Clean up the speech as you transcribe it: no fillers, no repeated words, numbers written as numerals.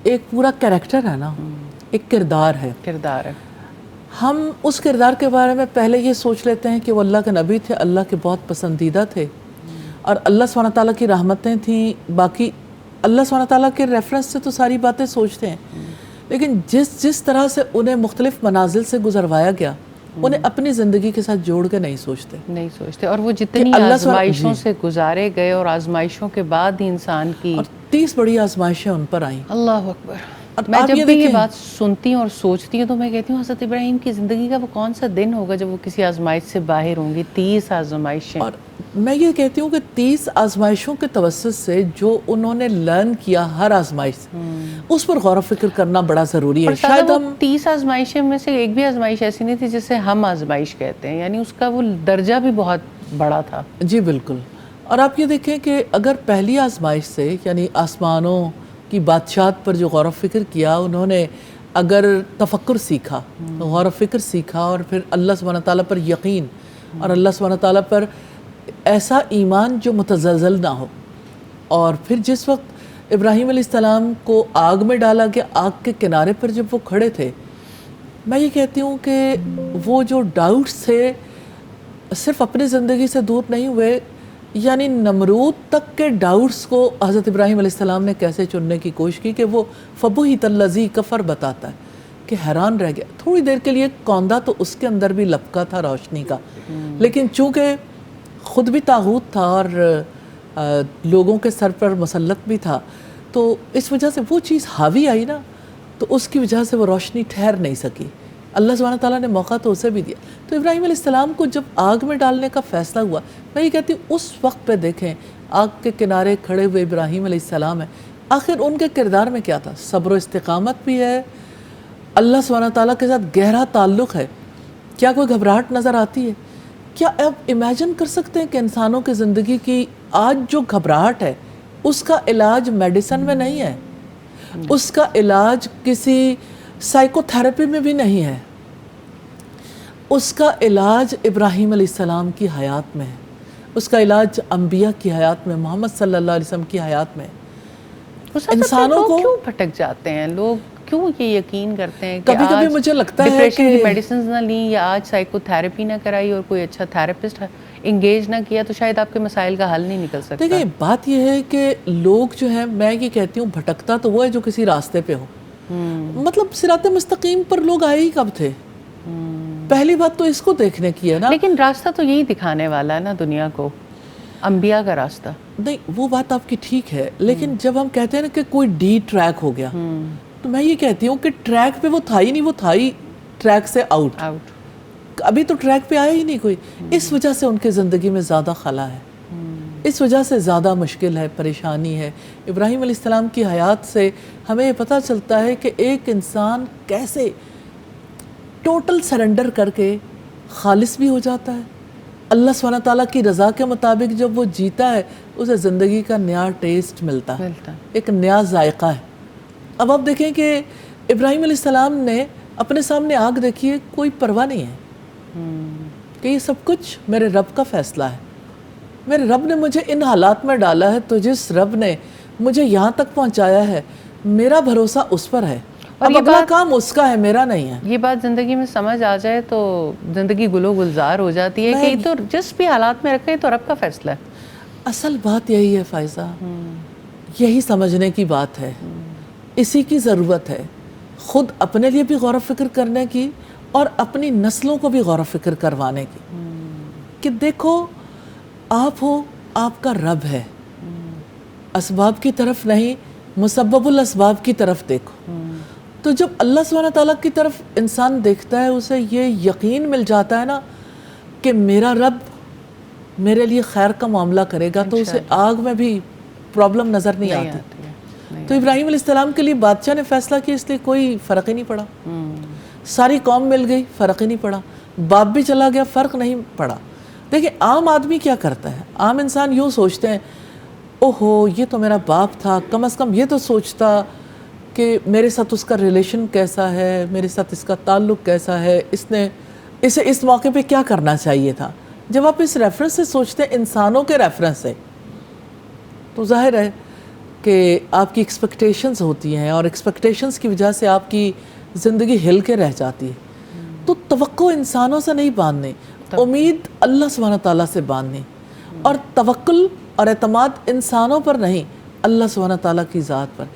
ایک پورا کریکٹر ہے نا، ایک کردار ہے. ہم اس کردار کے بارے میں پہلے یہ سوچ لیتے ہیں کہ وہ اللہ کے نبی تھے، اللہ کے بہت پسندیدہ تھے اور اللہ سبحانہ تعالیٰ کی رحمتیں تھیں. باقی اللہ سبحانہ تعالیٰ کے ریفرنس سے تو ساری باتیں سوچتے ہیں، لیکن جس طرح سے انہیں مختلف منازل سے گزروایا گیا، انہیں اپنی زندگی کے ساتھ جوڑ کے نہیں سوچتے. اور وہ جتنی آزمائشوں سے گزارے گئے اور آزمائشوں کے بعد ہی انسان کی 30 بڑی آزمائشیں ان پر آئیں. اللہ اکبر. میں جب بھی یہ بات سنتی ہوں اور سوچتی ہوں تو میں کہتی ہوں حضرت ابراہیم کی زندگی کا وہ کون سا دن ہوگا جب وہ کسی آزمائش سے باہر ہوں گی. 30 آزمائشیں. اور میں یہ کہتی ہوں کہ 30 آزمائشوں کے توسط سے جو انہوں نے لرن کیا ہر آزمائش سے، اس پر غور و فکر کرنا بڑا ضروری ہے. شاید ہم 30 آزمائشیں میں سے ایک بھی آزمائش ایسی نہیں تھی جسے ہم آزمائش کہتے ہیں، یعنی اس کا وہ درجہ بھی بہت بڑا تھا. جی بالکل. اور آپ یہ دیکھیں کہ اگر پہلی آزمائش سے یعنی آسمانوں کی بادشاہت پر جو غور و فکر کیا، انہوں نے اگر تفکر سیکھا، غور و فکر سیکھا، اور پھر اللہ سبحانہ تعالیٰ پر یقین اور اللہ سبحانہ تعالیٰ پر ایسا ایمان جو متزلزل نہ ہو، اور پھر جس وقت ابراہیم علیہ السلام کو آگ میں ڈالا گیا، آگ کے کنارے پر جب وہ کھڑے تھے، میں یہ کہتی ہوں کہ وہ جو ڈاؤٹس تھے صرف اپنی زندگی سے دور نہیں ہوئے، یعنی نمرود تک کے ڈاؤٹس کو حضرت ابراہیم علیہ السلام نے کیسے چننے کی کوشش کی کہ وہ فبہت الذی کفر بتاتا ہے کہ حیران رہ گیا. تھوڑی دیر کے لیے کوندا تو اس کے اندر بھی لپکا تھا روشنی کا، لیکن چونکہ خود بھی طاغوت تھا اور لوگوں کے سر پر مسلط بھی تھا، تو اس وجہ سے وہ چیز حاوی آئی نا، تو اس کی وجہ سے وہ روشنی ٹھہر نہیں سکی. اللہ سبحانہ تعالیٰ نے موقع تو اسے بھی دیا. تو ابراہیم علیہ السلام کو جب آگ میں ڈالنے کا فیصلہ ہوا، میں یہ کہتی ہوں اس وقت پہ دیکھیں آگ کے کنارے کھڑے ہوئے ابراہیم علیہ السلام ہیں. آخر ان کے کردار میں کیا تھا؟ صبر و استقامت بھی ہے، اللہ سبحانہ تعالیٰ کے ساتھ گہرا تعلق ہے. کیا کوئی گھبراہٹ نظر آتی ہے؟ کیا آپ امیجن کر سکتے ہیں کہ انسانوں کی زندگی کی آج جو گھبراہٹ ہے، اس کا علاج میڈیسن میں نہیں ہے، اس کا علاج کسی سائیکو تھراپی میں بھی نہیں ہے، اس کا علاج ابراہیم علیہ السلام کی حیات میں ہے، اس کا علاج انبیاء کی حیات میں، محمد صلی اللہ علیہ وسلم کی حیات میں. انسانوں کو کیوں بھٹک جاتے ہیں لوگ؟ کیوں یہ یقین کرتے ہیں کہ کبھی کبھی مجھے لگتا ہے ڈپریشن کی میڈیسنز نہ لیں یا آج سائیکو تھراپی نہ کرائی اور کوئی اچھا تھراپسٹ انگیج نہ کیا تو شاید آپ کے مسائل کا حل نہیں نکل سکتا. دیکھیں بات یہ ہے کہ لوگ جو ہیں، میں یہ کہتی ہوں بھٹکتا تو وہ ہے جو کسی راستے پہ ہو. مطلب صراط مستقیم پر لوگ آئے ہی کب تھے؟ پہلی بات تو اس کو دیکھنے کی ہے نا. لیکن راستہ تو یہی دکھانے والا ہے نا دنیا کو، انبیاء کا راستہ. نہیں وہ بات آپ کی ٹھیک ہے، لیکن جب ہم کہتے ہیں نا کہ کوئی ڈی ٹریک ہو گیا، تو میں یہ کہتی ہوں کہ ٹریک پہ وہ تھا ہی نہیں، وہ تھا ہی ٹریک سے آؤٹ. ابھی تو ٹریک پہ آیا ہی نہیں کوئی. اس وجہ سے ان کی زندگی میں زیادہ خلا ہے، اس وجہ سے زیادہ مشکل ہے، پریشانی ہے. ابراہیم علیہ السلام کی حیات سے ہمیں یہ پتہ چلتا ہے کہ ایک انسان کیسے ٹوٹل سرنڈر کر کے خالص بھی ہو جاتا ہے. اللہ سبحانہ تعالیٰ کی رضا کے مطابق جب وہ جیتا ہے، اسے زندگی کا نیا ٹیسٹ ملتا ہے، ایک نیا ذائقہ ہے. اب آپ دیکھیں کہ ابراہیم علیہ السلام نے اپنے سامنے آگ دیکھی ہے، کوئی پرواہ نہیں ہے کہ یہ سب کچھ میرے رب کا فیصلہ ہے، میرے رب نے مجھے ان حالات میں ڈالا ہے، تو جس رب نے مجھے یہاں تک پہنچایا ہے میرا بھروسہ اس پر ہے، اب اگلا کام اس کا ہے، میرا نہیں ہے. یہ بات زندگی میں سمجھ آ جائے تو زندگی گل و گلزار ہو جاتی ہے کہ تو جس بھی حالات میں رکھے تو رب کا فیصلہ ہے. اصل بات یہی ہے فائزہ، یہی سمجھنے کی بات ہے، اسی کی ضرورت ہے، خود اپنے لیے بھی غور و فکر کرنے کی اور اپنی نسلوں کو بھی غور و فکر کروانے کی کہ دیکھو آپ ہو، آپ کا رب ہے، اسباب کی طرف نہیں مسبب الاسباب کی طرف دیکھو. تو جب اللہ سبحانہ تعالیٰ کی طرف انسان دیکھتا ہے، اسے یہ یقین مل جاتا ہے نا کہ میرا رب میرے لیے خیر کا معاملہ کرے گا، تو اسے آگ میں بھی پرابلم نظر نہیں آتی. تو ابراہیم علیہ السلام کے لیے بادشاہ نے فیصلہ کیا، اس لیے کوئی فرق ہی نہیں پڑا. ساری قوم مل گئی، فرق ہی نہیں پڑا. باپ بھی چلا گیا، فرق نہیں پڑا. دیکھیں عام آدمی کیا کرتا ہے، عام انسان یوں سوچتے ہیں اوہو یہ تو میرا باپ تھا، کم از کم یہ تو سوچتا کہ میرے ساتھ اس کا ریلیشن کیسا ہے، میرے ساتھ اس کا تعلق کیسا ہے، اسے اس موقع پہ کیا کرنا چاہیے تھا. جب آپ اس ریفرنس سے سوچتے ہیں، انسانوں کے ریفرنس سے، تو ظاہر ہے کہ آپ کی ایکسپیکٹیشنز ہوتی ہیں اور ایکسپیکٹیشنز کی وجہ سے آپ کی زندگی ہل کے رہ جاتی ہے. تو توقع انسانوں سے نہیں باندھنی, امید اللہ سبحانہ تعالیٰ سے باندھنی, اور توکل اور اعتماد انسانوں پر نہیں, اللہ سبحانہ تعالیٰ کی ذات پر.